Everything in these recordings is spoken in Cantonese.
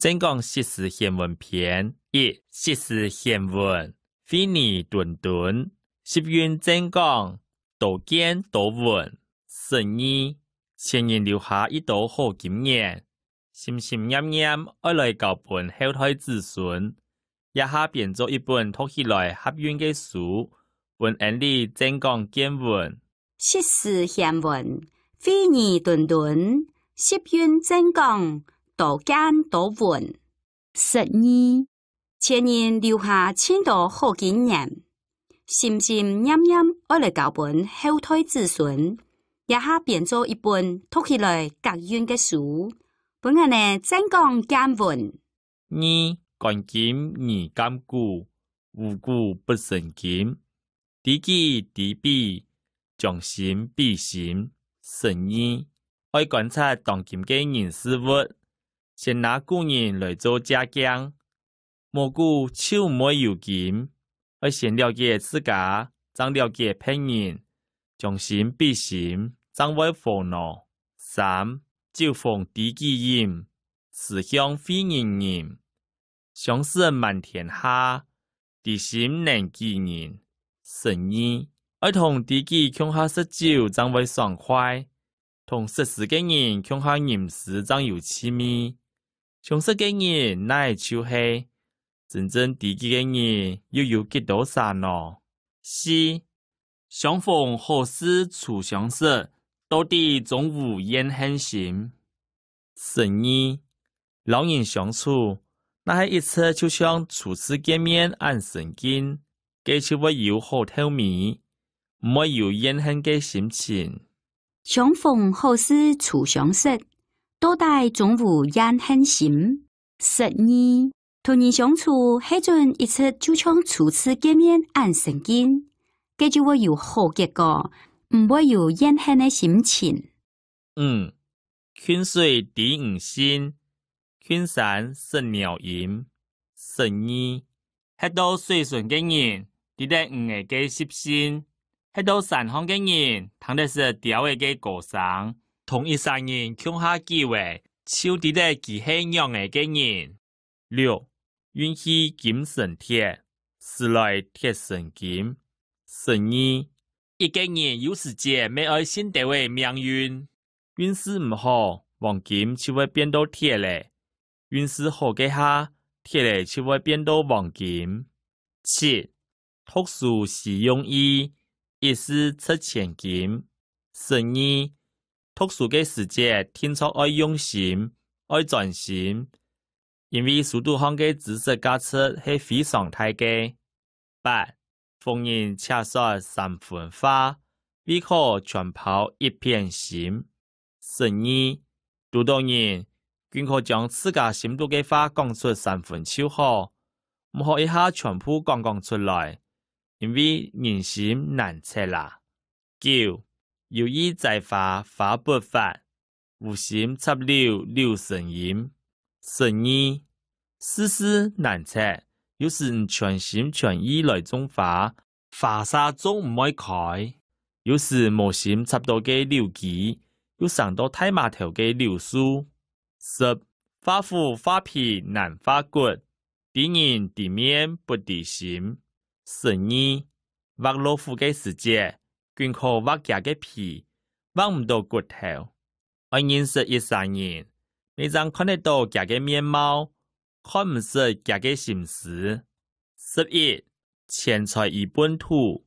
正讲时事新闻篇一时事新闻，菲尼顿顿10月正讲道见道稳12前人留下一道好经验，心心念念爱来教本后代子孙，一下变做一本读起来合韵嘅书，本案例正讲见闻。时事新闻，菲尼顿顿10月正讲道见道稳12前人留下千多好经验，心心念念爱来教本后代子孙，一下变做一本读起来合韵嘅书，本案呢正讲见闻。二干金而甘固，无故不成金。知己知彼，将心比心。12爱观察当今嘅人事物，先拿古人来做借鉴。蘑菇手唔会有金，爱先了解自家，再了解别人，将心比心，才会烦恼。3就逢知己人，思乡非人人。相识满天下，知心能记人。12爱同知己共下食酒，才会爽快；同识时嘅人共下吟诗，才有趣味。相识嘅人乃就系真正知己嘅人，又有几多散咯？4相逢何事初相识，到底总无怨恨心。12老人相处，那系一次就像初次见面按神经，佢就会有好透明，唔会有怨恨嘅心情。相逢何事初相识，到底总无怨恨心。12同人相处，迄阵一次就像初次见面按神经，佢就会有好结果，唔会有怨恨嘅心情。泉水滴五星，泉山食鸟音。12迄到水顺嘅人，伫咧五个嘅习性；迄到山乡嘅人，通得是调个嘅歌声。同一三人共下机会，就伫咧其系样个嘅人。6运气金神铁，时来铁神金。12一个人有时节没爱信地位命运，运势唔好，黄金就会变到铁嘞；运势好嘅下，铁嘞就会变到黄金。7读书是容易，一时出千金。12读书嘅时节，听出爱用心，爱专心。因为书读行嘅知识价值系非常大嘅。8逢人恰说三分话，必可全抛一片心。12读到人，均可将自家心度嘅话讲出3分就好，唔好一下全部讲出来，因为人心难测啦。9有意在法，法不法；无心插柳，柳成荫。12世事难测，有时全心全意来种花，花沙种唔会开；有时无心插到嘅柳枝，又上到太码头嘅柳树。10画虎画皮难画骨，敌人敌面不敌心。12画老虎嘅时节，均可画假嘅皮，画唔到骨头。爱认识一三人，你才看得到假嘅面貌，看唔出假嘅心思。11钱财以本土，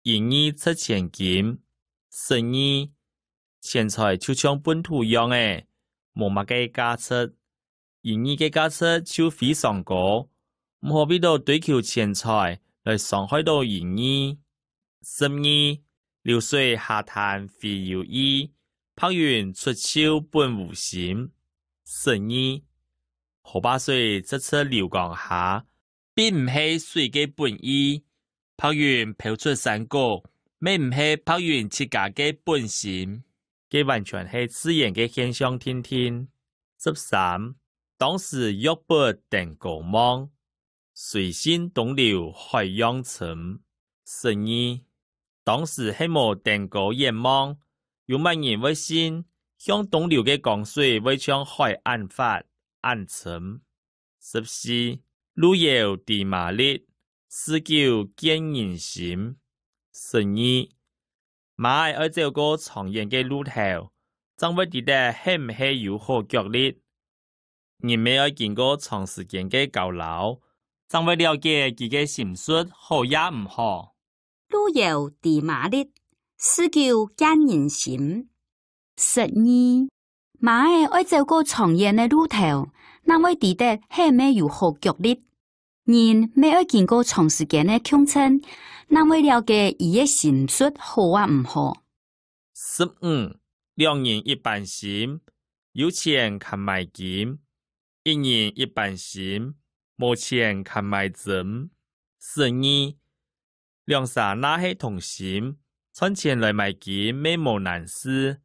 银义出千金。12钱财就像本土样诶，无乜嘅价值，银义嘅价值就非常高，唔好俾到追求钱财来伤害到银义。12流水下潭非有意，拍云出鞘本无心。12河把水这次流江下，并唔系水嘅本意，拍云飘出山谷，咩唔系拍云自家嘅本心，佢完全系自然嘅现象天天。13当时玉帛定高望，水心东流海洋沉。12当时系无定高眼望，有乜人会信向东流嘅江水会向海岸发暗沉。14. 路遙知馬力，詩酒見人心。12. 馬愛走過長遠嘅路頭，總會知道係唔係有好腳力。人未愛經過長時間嘅交流，總會了解佢嘅心術好也唔好。路遙知馬力，詩酒見人心。12. 馬愛走過長遠嘅路頭，總會知道係唔係有好腳力。人未愛經過長時間嘅共振，總會了解伊嘅心術好啊唔好。15. 兩人一般心，有錢看買金；一人一般心，冇錢看買針。12. 兩煞那係同心，賺錢來買金，咩冇難事；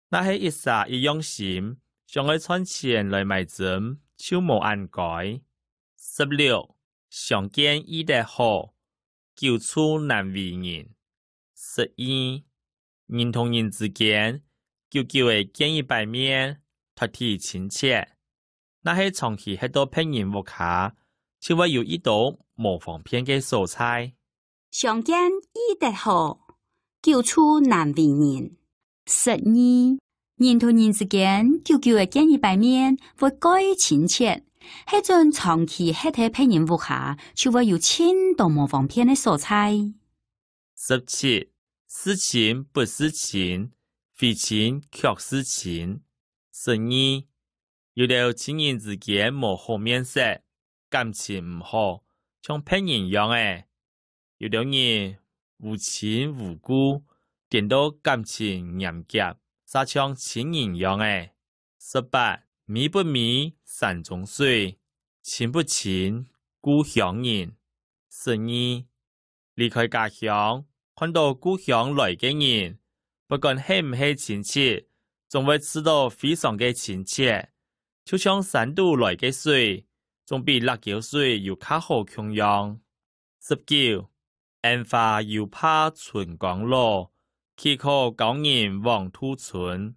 那係一煞一樣心，想去賺錢來買針，就冇按改。16. 相見意得好，久處難為人。11. 人同人之間，久久嘅見一擺面，脫體親切。那係長期喺度騙人屋下，就會有一道無方便嘅素菜。相見意得好，久處難為人。12. 人同人之間，久久嘅見一擺面，會改親切。迄陣長期喺度騙人屋下，就會有千道無方便嘅素菜。17. 是情不是情，非情卻是情。12. 有了親人之間無好面色，感情唔好，像騙人樣誒。有了人無親無故，點到感情嚴結，煞像親人樣誒。18. 迷不迷山中水，親不親故鄉人。12. 離開家鄉，看到故鄉來嘅人，不管係唔係親切，總會知道非常嘅親切。就像山度來嘅水，總比辣椒水要較好供用。19. 煙花又怕春光老，豈可教人枉兔春。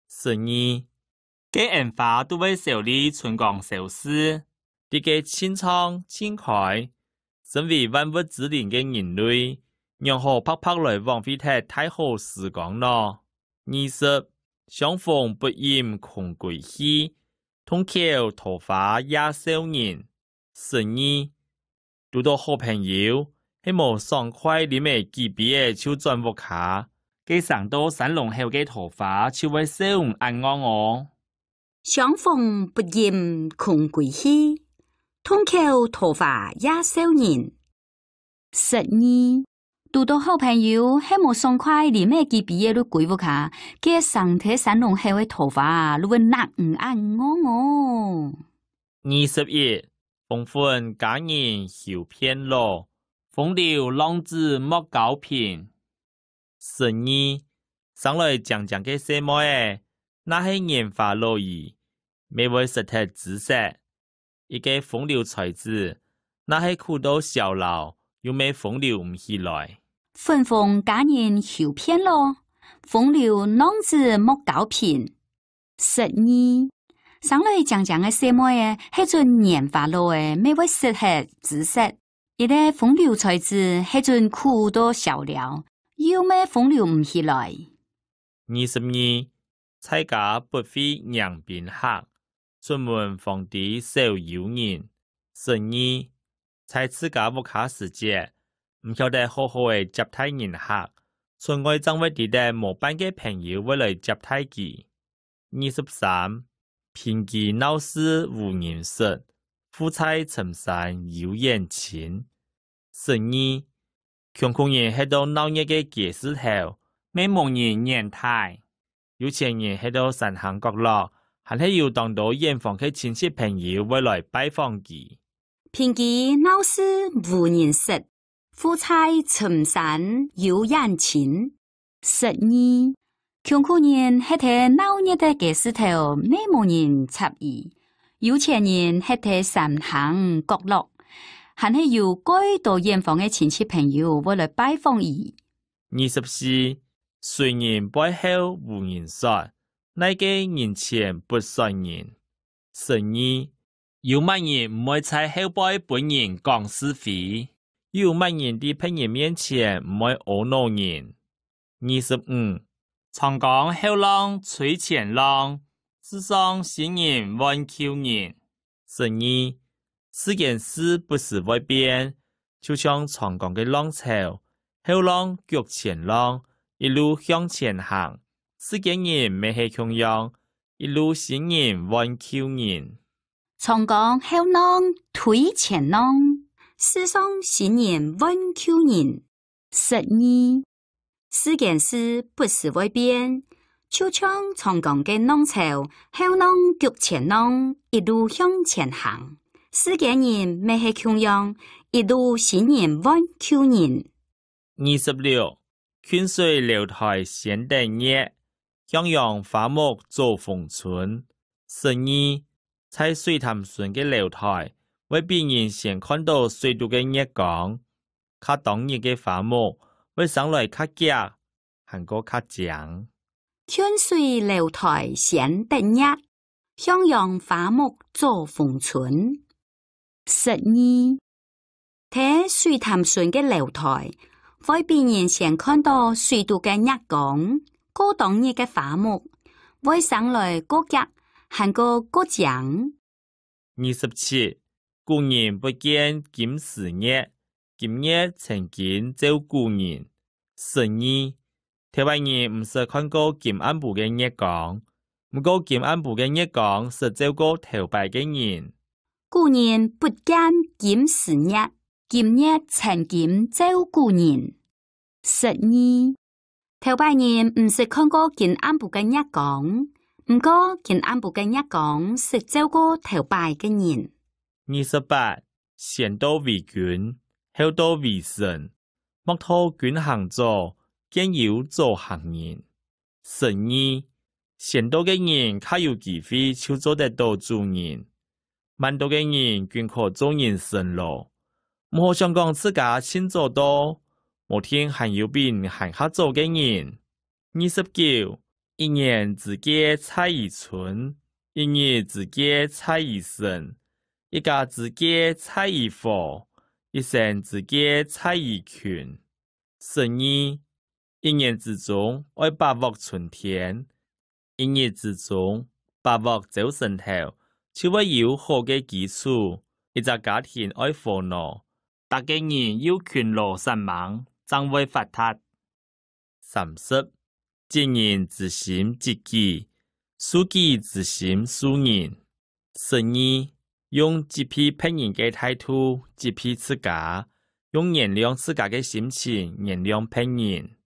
12. 嘅煙花都會受理春光消失，啲嘅清倉清開，身為萬物之靈嘅人類，讓好拍拍來枉費睇太好時光咯。20. 相逢不厭空歸去，通橋桃花也少年。12. 遇到好朋友，希望爽快你咪幾筆就轉屋下，嘅上到山龍後嘅桃花就會少唔安安哦。相逢不厭空歸去，通橋桃花也少年。12. 遇到好朋友，希望爽快你咪幾筆都歸屋下，嘅上到山龍後嘅桃花你會難唔安安哦。21. 風歡佳人休遍路，風流浪子莫高平。12. 上來講講嘅什麼誒？那係年華老矣，未會實體知識。一個風流才子，那係苦到小老，又未風流唔起來。風風佳人休遍路，風流浪子莫高平。12. 上來講講嘅什麼誒？係陣年華老誒，未會實體知識。一個風流才子，係陣苦到小了，又未風流唔起來。22. 蔡家不非釀賓客，出門皇帝少遊人。12. 在自家屋企時節，唔曉得好好嘅接待人客，村外總會啲嘅無班嘅朋友會來接待佢。23. 平記鬧市無人識，富菜深山有遠親。12. 窮苦人喺度鬧熱嘅街市頭，未望人眼睇。有錢人喺度山行角落，還係要當到遠方嘅親戚朋友會來拜訪佢。平記鬧市無人識，富菜深山有遠親。12. 窮苦人喺度鬧熱嘅街市頭，未望人插意。有錢人喺度山行角落，還係要該到遠方嘅親戚朋友會來拜訪佢。24. 雖然背後無人說，那個人前不算人。12. 有乜人唔會在後輩本人講是非？有乜人喺朋友面前唔會懊惱人？25. 常講後浪推前浪，世上新人萬舊人。12. 四件事不是會變，就像常講嘅浪潮，後浪腳前浪，一路向前行。四件人未係窮樣，一路新人萬舊人。常講後浪推前浪，世上新人萬舊人。12. 四件事不是會變，就像常講嘅浪潮，後浪腳前浪，一路向前行。四件人未係窮樣，一路新人萬舊人。26. 泉水流台先得熱，向陽花木做逢春。12. 在水潭順嘅流台，會俾人先看到水度嘅熱光，較當熱嘅花木會上來較夾，還個較強。泉水流台先得熱，向陽花木做逢春。12. 睇水潭順嘅流台，會俾人先看到水度嘅熱光，高當熱嘅花木會上來個夾，還個強。27. 古人不見今時熱，今日曾經做古人。12. 台灣人唔是看過金安部嘅熱光，不過金安部嘅熱光是做過頭擺嘅人。古人不見今時熱，今日曾經做古人。12. 頭擺人唔是看過金安部嘅熱光，不過金安部嘅熱光是做過頭擺嘅人。28. 先到為君，後到為臣，莫托君行做，見有做行人。12. 先到嘅人較有機會就做得到主人，慢到嘅人均可做人生路。唔好想講自家先做到，某天還有比人還較做嘅人。29. 一年之計在於春，一日之計在於生，一家之計在於福，一生之計在於權。12. 一年之中愛把握春天，一日之中把握早晨頭，就會有好嘅基礎。一個家庭愛富樂，大家人有權樂善忘，將會發達。30. 知人之心知己，恕己之心恕人。12. 用一批騙人嘅態度，一批自家，用原諒自家嘅心情，原諒騙人。